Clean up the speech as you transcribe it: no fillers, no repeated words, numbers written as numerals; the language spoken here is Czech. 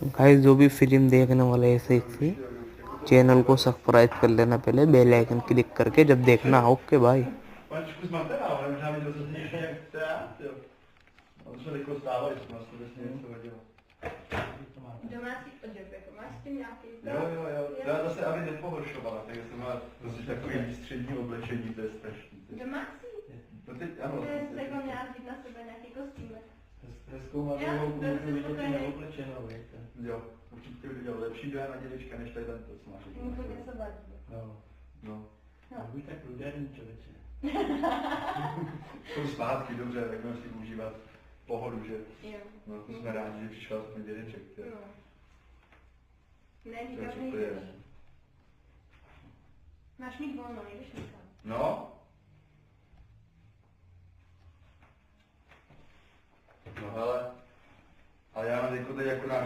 गाइस जो भी फिल्म देखने वाले ऐसे ही चैनल को सब्सक्राइब कर लेना, पहले बेल आइकन क्लिक करके जब देखना। ओके भाई। Máš kus materiálu, možná viděl jsem někde jak teátr, jo. On se jako stávají, to nás to vlastně něco vadilo. Domácí oděv, jako máš s tím nějaký? Jo. Já zase, aby nepohoršovala, tak jsem má prostě takový výstřední oblečení, to je strašný. Domácí? No teď ano. To je jako měla vzít na sebe nějaký kostýmek. Hezkou má Jo, holku, to je můžu vidět i spokojený. neoblečenou, víte. Jo, určitě bych viděl lepší dá na dědečka, než tady tento smáš. Mu to něco vadí. No. Buď tak průderný člověče. Jsou svátky, dobře, tak budeme si užívat pohodu, že? Jo. No, to jsme rádi, že přišel aspoň dědeček. No. Ne, To je nikam super. nejdeš. Máš mít volno, nejdeš nikam. No. No hele, a já mám teď jako náš